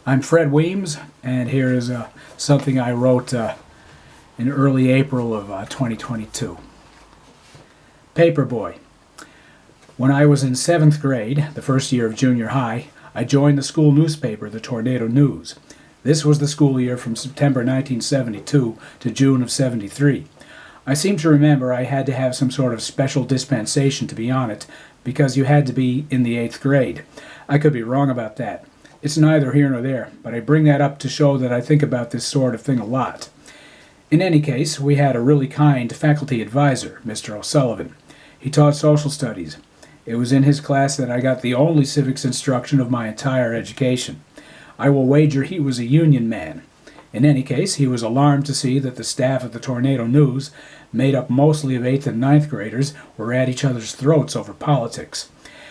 I'm Fred Weems, and here is something I wrote in early April of 2022. Paperboy. When I was in 7th grade, the first year of junior high, I joined the school newspaper, the Tornado News. This was the school year from September 1972 to June of '73. I seem to remember I had to have some sort of special dispensation to be on it, because you had to be in the 8th grade. I could be wrong about that. It's neither here nor there, but I bring that up to show that I think about this sort of thing a lot. In any case, we had a really kind faculty advisor, Mr. O'Sullivan. He taught social studies. It was in his class that I got the only civics instruction of my entire education. I will wager he was a Union man. In any case, he was alarmed to see that the staff of the Tornado News, made up mostly of 8th and 9th graders, were at each other's throats over politics.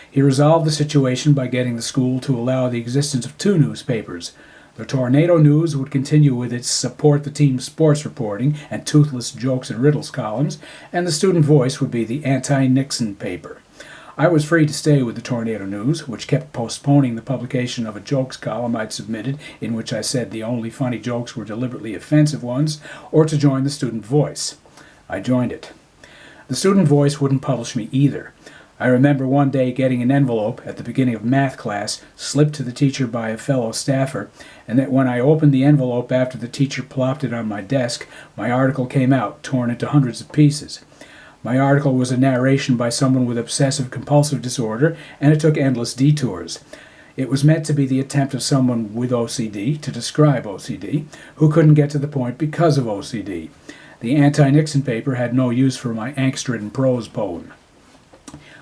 He resolved the situation by getting the school to allow the existence of 2 newspapers. The Tornado News would continue with its support the team sports reporting and toothless jokes and riddles columns, and the Student Voice would be the anti-Nixon paper. I was free to stay with the Tornado News, which kept postponing the publication of a jokes column I'd submitted in which I said the only funny jokes were deliberately offensive ones, or to join the Student Voice. I joined it. The Student Voice wouldn't publish me either. I remember one day getting an envelope at the beginning of math class, slipped to the teacher by a fellow staffer, and that when I opened the envelope after the teacher plopped it on my desk, my article came out, torn into hundreds of pieces. My article was a narration by someone with obsessive-compulsive disorder, and it took endless detours. It was meant to be the attempt of someone with OCD to describe OCD, who couldn't get to the point because of OCD. The anti-Nixon paper had no use for my angst-ridden prose poem.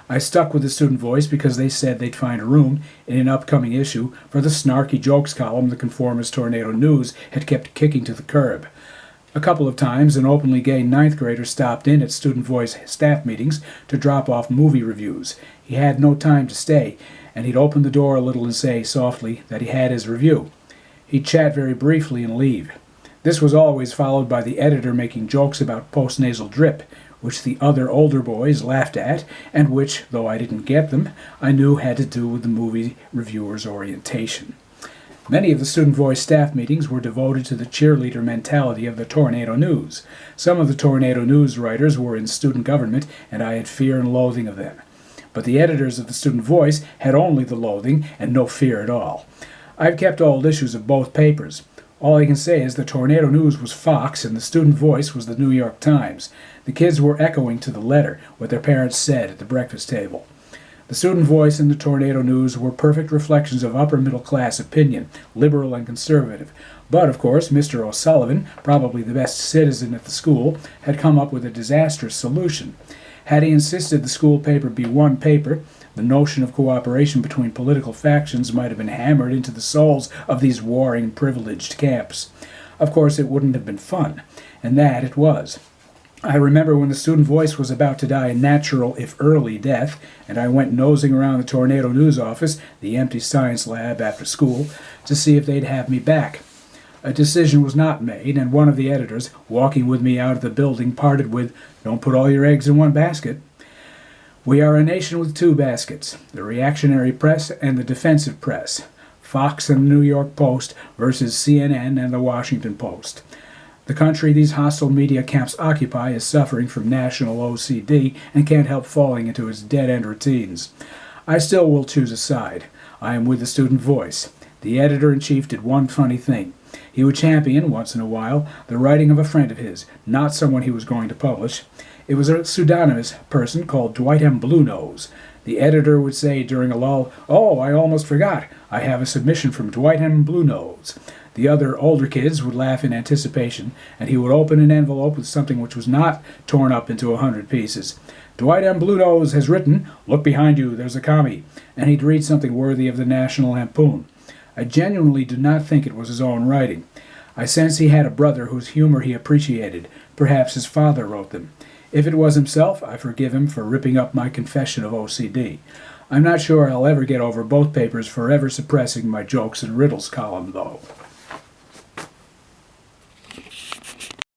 I stuck with the Student Voice because they said they'd find a room in an upcoming issue for the snarky jokes column the conformist Tornado News had kept kicking to the curb. A couple of times, an openly gay 9th grader stopped in at Student Voice staff meetings to drop off movie reviews. He had no time to stay, and he'd open the door a little and say softly that he had his review. He'd chat very briefly and leave. This was always followed by the editor making jokes about postnasal drip, which the other older boys laughed at, and which, though I didn't get them, I knew had to do with the movie reviewer's orientation. Many of the Student Voice staff meetings were devoted to the cheerleader mentality of the Tornado News. Some of the Tornado News writers were in student government, and I had fear and loathing of them. But the editors of the Student Voice had only the loathing and no fear at all. I've kept old issues of both papers. All I can say is the Tornado News was Fox and the Student Voice was the New York Times. The kids were echoing to the letter what their parents said at the breakfast table. The Student Voice and the Tornado News were perfect reflections of upper-middle-class opinion, liberal and conservative. But, of course, Mr. O'Sullivan, probably the best citizen at the school, had come up with a disastrous solution. Had he insisted the school paper be one paper, the notion of cooperation between political factions might have been hammered into the souls of these warring privileged camps. Of course, it wouldn't have been fun, and that it was. I remember when the Student Voice was about to die a natural, if early, death, and I went nosing around the Tornado News office, the empty science lab after school, to see if they'd have me back. A decision was not made, and one of the editors, walking with me out of the building, parted with, "Don't put all your eggs in one basket." We are a nation with 2 baskets, the reactionary press and the defensive press, Fox and the New York Post versus CNN and the Washington Post. The country these hostile media camps occupy is suffering from national OCD and can't help falling into its dead-end routines. I still will choose a side. I am with the Student Voice. The editor-in-chief did one funny thing. He would champion, once in a while, the writing of a friend of his, not someone he was going to publish. It was a pseudonymous person called Dwight M. Bluenose. The editor would say during a lull, "Oh, I almost forgot. I have a submission from Dwight M. Bluenose." The other older kids would laugh in anticipation, and he would open an envelope with something which was not torn up into 100 pieces. "Dwight M. Bluenose has written, 'Look behind you, there's a commie,' and he'd read something worthy of the National Lampoon. I genuinely do not think it was his own writing. I sense he had a brother whose humor he appreciated. Perhaps his father wrote them. If it was himself, I forgive him for ripping up my confession of OCD. I'm not sure I'll ever get over both papers forever suppressing my jokes and riddles column, though.